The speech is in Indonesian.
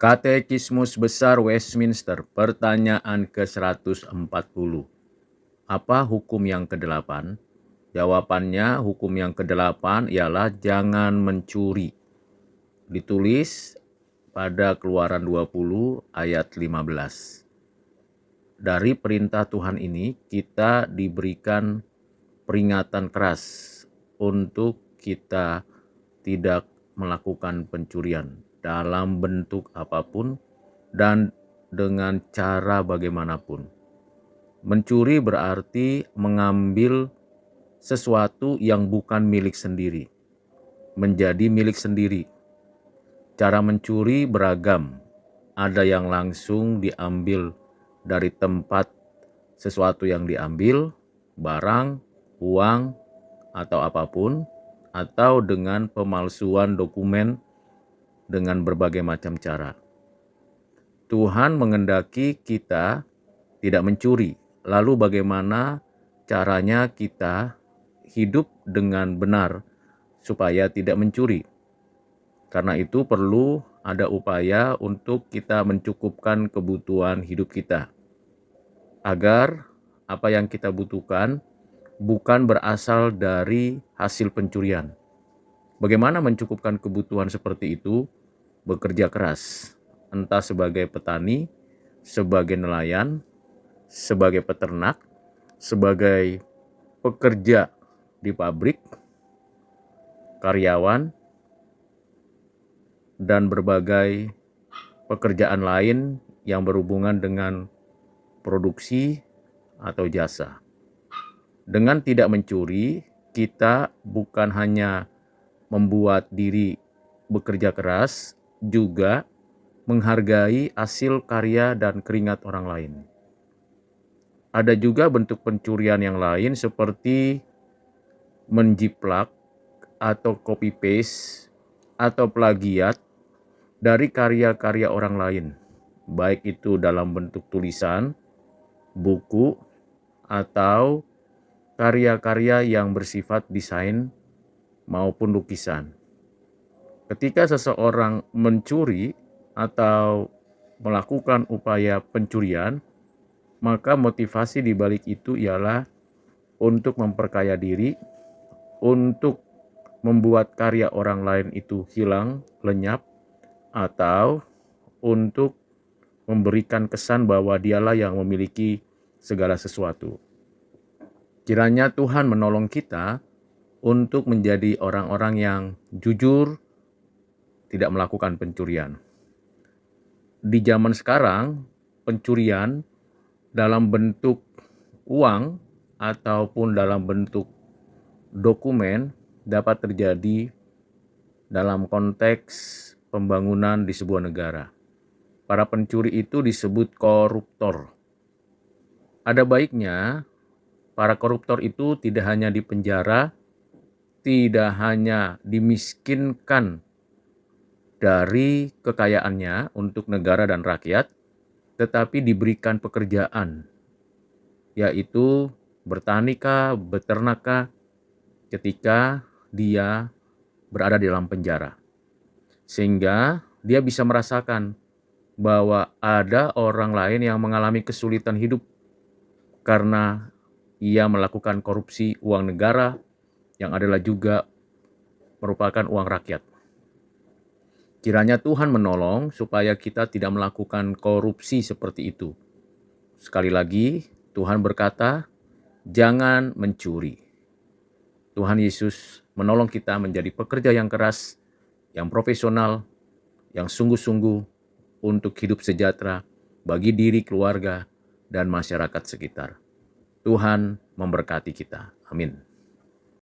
Katekismus Besar Westminster, pertanyaan ke-140. Apa hukum yang ke-8? Jawabannya, hukum yang ke-8 ialah jangan mencuri. Ditulis pada Keluaran 20 ayat 15. Dari perintah Tuhan ini, kita diberikan peringatan keras untuk kita tidak melakukan pencurian dalam bentuk apapun dan dengan cara bagaimanapun. Mencuri berarti mengambil sesuatu yang bukan milik sendiri, menjadi milik sendiri. Cara mencuri beragam. Ada yang langsung diambil dari tempat sesuatu yang diambil, barang, uang, atau apapun, atau dengan pemalsuan dokumen dengan berbagai macam cara. Tuhan menghendaki kita tidak mencuri. Lalu bagaimana caranya kita hidup dengan benar supaya tidak mencuri? Karena itu perlu ada upaya untuk kita mencukupkan kebutuhan hidup kita. Agar apa yang kita butuhkan bukan berasal dari hasil pencurian. Bagaimana mencukupkan kebutuhan seperti itu? Bekerja keras, entah sebagai petani, sebagai nelayan, sebagai peternak, sebagai pekerja di pabrik, karyawan, dan berbagai pekerjaan lain yang berhubungan dengan produksi atau jasa. Dengan tidak mencuri, kita bukan hanya membuat diri bekerja keras, juga menghargai hasil karya dan keringat orang lain. Ada juga bentuk pencurian yang lain seperti menjiplak atau copy paste atau plagiat dari karya-karya orang lain, baik itu dalam bentuk tulisan, buku, atau karya-karya yang bersifat desain maupun lukisan. Ketika seseorang mencuri atau melakukan upaya pencurian, maka motivasi di balik itu ialah untuk memperkaya diri, untuk membuat karya orang lain itu hilang, lenyap, atau untuk memberikan kesan bahwa dialah yang memiliki segala sesuatu. Kiranya Tuhan menolong kita untuk menjadi orang-orang yang jujur, tidak melakukan pencurian. Di zaman sekarang, pencurian dalam bentuk uang ataupun dalam bentuk dokumen dapat terjadi dalam konteks pembangunan di sebuah negara. Para pencuri itu disebut koruptor. Ada baiknya para koruptor itu tidak hanya dipenjara, tidak hanya dimiskinkan dari kekayaannya untuk negara dan rakyat, tetapi diberikan pekerjaan, yaitu bertani kah, beternak kah, ketika dia berada di dalam penjara. Sehingga dia bisa merasakan bahwa ada orang lain yang mengalami kesulitan hidup karena ia melakukan korupsi uang negara yang adalah juga merupakan uang rakyat. Kiranya Tuhan menolong supaya kita tidak melakukan korupsi seperti itu. Sekali lagi, Tuhan berkata, jangan mencuri. Tuhan Yesus menolong kita menjadi pekerja yang keras, yang profesional, yang sungguh-sungguh untuk hidup sejahtera bagi diri, keluarga, dan masyarakat sekitar. Tuhan memberkati kita. Amin.